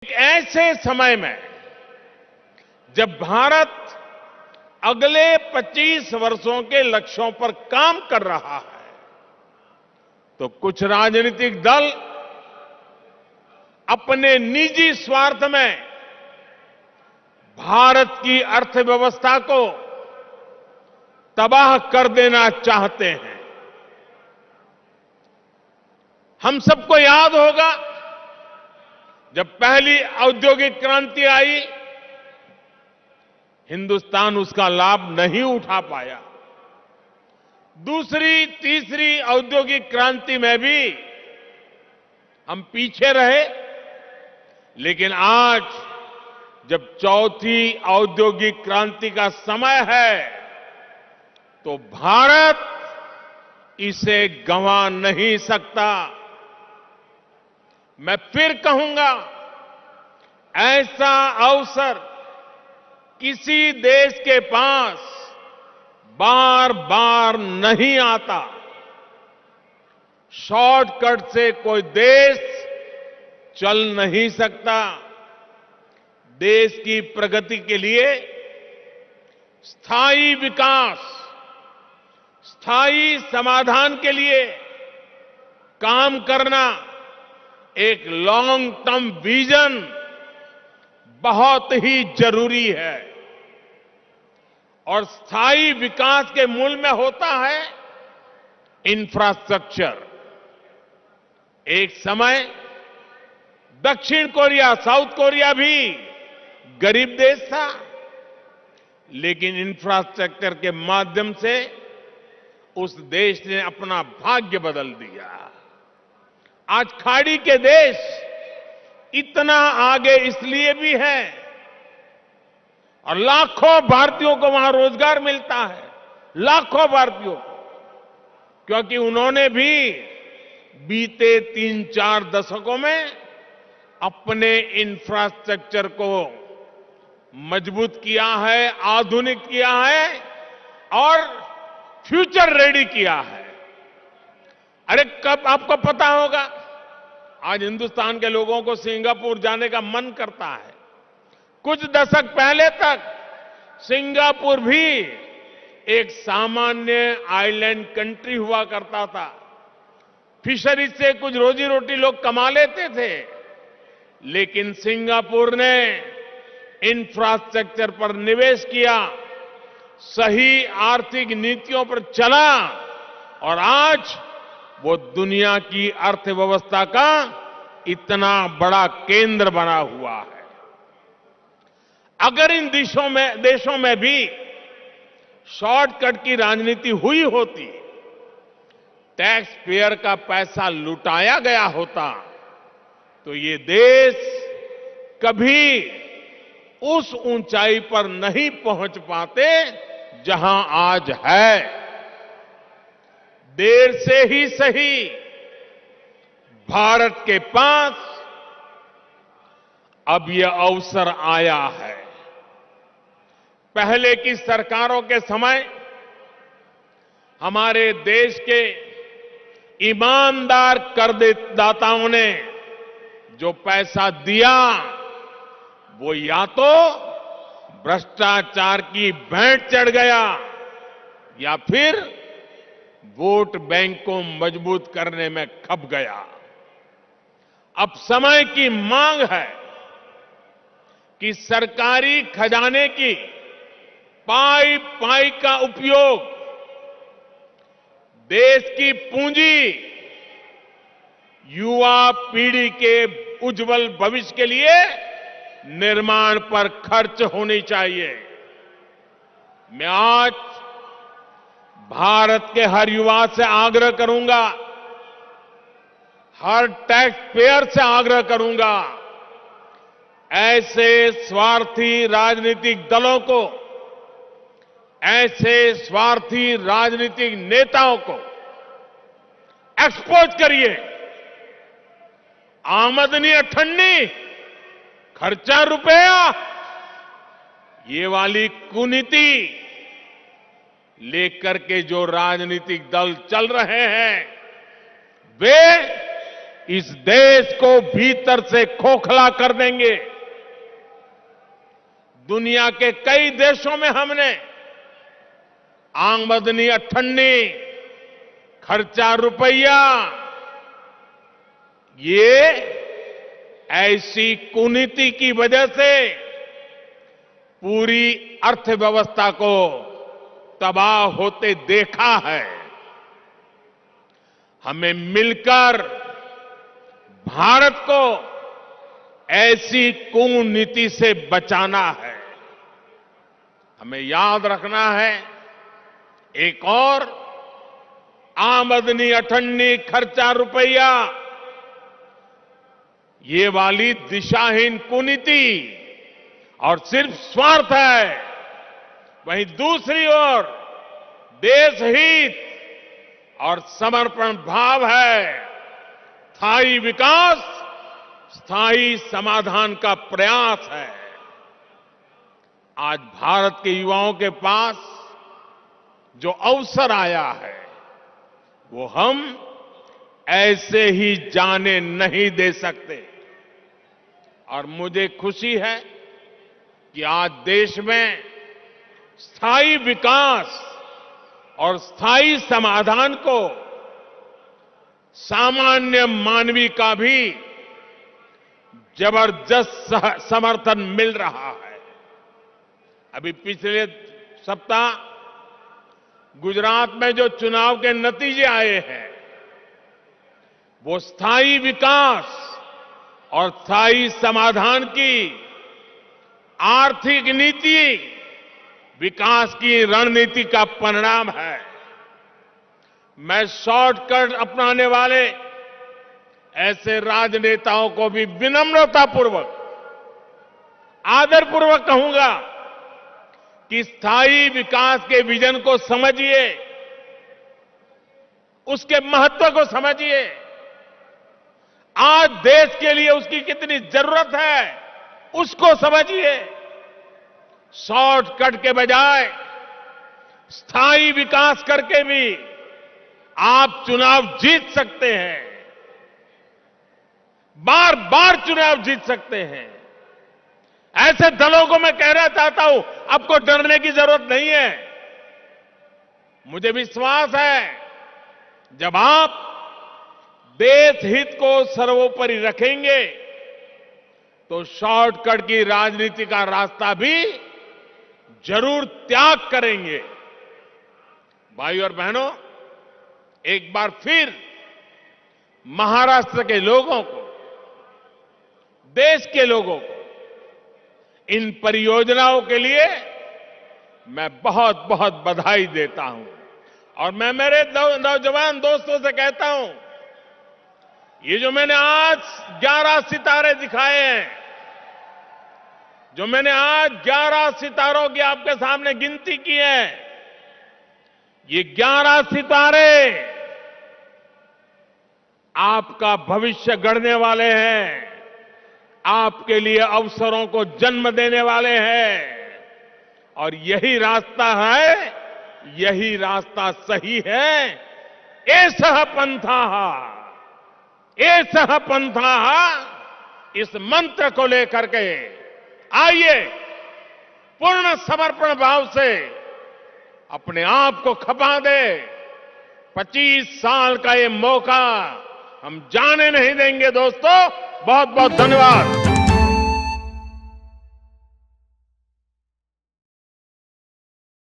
एक ऐसे समय में जब भारत अगले 25 वर्षों के लक्ष्यों पर काम कर रहा है, तो कुछ राजनीतिक दल अपने निजी स्वार्थ में भारत की अर्थव्यवस्था को तबाह कर देना चाहते हैं। हम सबको याद होगा, जब पहली औद्योगिक क्रांति आई, हिंदुस्तान उसका लाभ नहीं उठा पाया। दूसरी, तीसरी औद्योगिक क्रांति में भी हम पीछे रहे, लेकिन आज जब चौथी औद्योगिक क्रांति का समय है, तो भारत इसे गंवा नहीं सकता। मैं फिर कहूंगा, ऐसा अवसर किसी देश के पास बार बार नहीं आता। शॉर्टकट से कोई देश चल नहीं सकता। देश की प्रगति के लिए स्थायी विकास, स्थायी समाधान के लिए काम करना, एक लॉन्ग टर्म विजन बहुत ही जरूरी है। और स्थायी विकास के मूल में होता है इंफ्रास्ट्रक्चर। एक समय दक्षिण कोरिया, साउथ कोरिया भी गरीब देश था, लेकिन इंफ्रास्ट्रक्चर के माध्यम से उस देश ने अपना भाग्य बदल दिया। आज खाड़ी के देश इतना आगे इसलिए भी है, और लाखों भारतीयों को वहां रोजगार मिलता है, लाखों भारतीयों को, क्योंकि उन्होंने भी बीते 3-4 दशकों में अपने इंफ्रास्ट्रक्चर को मजबूत किया है, आधुनिक किया है और फ्यूचर रेडी किया है। अरे कब आपको पता होगा, आज हिंदुस्तान के लोगों को सिंगापुर जाने का मन करता है। कुछ दशक पहले तक सिंगापुर भी एक सामान्य आइलैंड कंट्री हुआ करता था। फिशरीज से कुछ रोजी रोटी लोग कमा लेते थे, लेकिन सिंगापुर ने इंफ्रास्ट्रक्चर पर निवेश किया, सही आर्थिक नीतियों पर चला, और आज वो दुनिया की अर्थव्यवस्था का इतना बड़ा केंद्र बना हुआ है। अगर इन देशों में भी शॉर्टकट की राजनीति हुई होती, टैक्स पेयर का पैसा लुटाया गया होता, तो ये देश कभी उस ऊंचाई पर नहीं पहुंच पाते जहां आज है। देर से ही सही, भारत के पास अब यह अवसर आया है। पहले की सरकारों के समय हमारे देश के ईमानदार करदाताओं ने जो पैसा दिया, वो या तो भ्रष्टाचार की भेंट चढ़ गया, या फिर वोट बैंक को मजबूत करने में खप गया। अब समय की मांग है कि सरकारी खजाने की पाई पाई का उपयोग देश की पूंजी, युवा पीढ़ी के उज्जवल भविष्य के लिए निर्माण पर खर्च होनी चाहिए। मैं आज भारत के हर युवा से आग्रह करूंगा, हर टैक्स पेयर से आग्रह करूंगा, ऐसे स्वार्थी राजनीतिक दलों को, ऐसे स्वार्थी राजनीतिक नेताओं को एक्सपोज करिए। आमदनी अठन्नी, खर्चा रुपया, ये वाली कुनीति लेकर के जो राजनीतिक दल चल रहे हैं, वे इस देश को भीतर से खोखला कर देंगे। दुनिया के कई देशों में हमने आमदनी अठन्नी, खर्चा रुपया, ये ऐसी कुनीति की वजह से पूरी अर्थव्यवस्था को तबाह होते देखा है। हमें मिलकर भारत को ऐसी कुनीति से बचाना है। हमें याद रखना है, एक और आमदनी अठन्नी, खर्चा रुपया, ये वाली दिशाहीन कुनीति और सिर्फ स्वार्थ है। वहीं दूसरी ओर देश हित और समर्पण भाव है। स्थायी विकास, स्थायी समाधान का प्रयास है। आज भारत के युवाओं के पास जो अवसर आया है, वो हम ऐसे ही जाने नहीं दे सकते। और मुझे खुशी है कि आज देश में स्थायी विकास और स्थायी समाधान को सामान्य मानवी का भी जबरदस्त समर्थन मिल रहा है। अभी पिछले सप्ताह गुजरात में जो चुनाव के नतीजे आए हैं, वो स्थायी विकास और स्थायी समाधान की आर्थिक नीति, विकास की रणनीति का परिणाम है। मैं शॉर्टकट अपनाने वाले ऐसे राजनेताओं को भी विनम्रतापूर्वक, आदरपूर्वक कहूंगा कि स्थायी विकास के विजन को समझिए, उसके महत्व को समझिए। आज देश के लिए उसकी कितनी जरूरत है, उसको समझिए। शॉर्टकट के बजाय स्थायी विकास करके भी आप चुनाव जीत सकते हैं, बार बार चुनाव जीत सकते हैं। ऐसे दलों को मैं कहना चाहता हूं, आपको डरने की जरूरत नहीं है। मुझे विश्वास है, जब आप देश हित को सर्वोपरि रखेंगे, तो शॉर्टकट की राजनीति का रास्ता भी जरूर त्याग करेंगे। भाई और बहनों, एक बार फिर महाराष्ट्र के लोगों को, देश के लोगों को, इन परियोजनाओं के लिए मैं बहुत बहुत बधाई देता हूं। और मैं मेरे नौजवान दोस्तों से कहता हूं, ये जो मैंने आज 11 सितारे दिखाए हैं, जो मैंने आज 11 सितारों की आपके सामने गिनती की है, ये 11 सितारे आपका भविष्य गढ़ने वाले हैं, आपके लिए अवसरों को जन्म देने वाले हैं। और यही रास्ता है, यही रास्ता सही है। एषः पंथः, एषः पंथः, इस मंत्र को लेकर के आइए, पूर्ण समर्पण भाव से अपने आप को खपा दे। 25 साल का ये मौका हम जाने नहीं देंगे दोस्तों। बहुत बहुत धन्यवाद।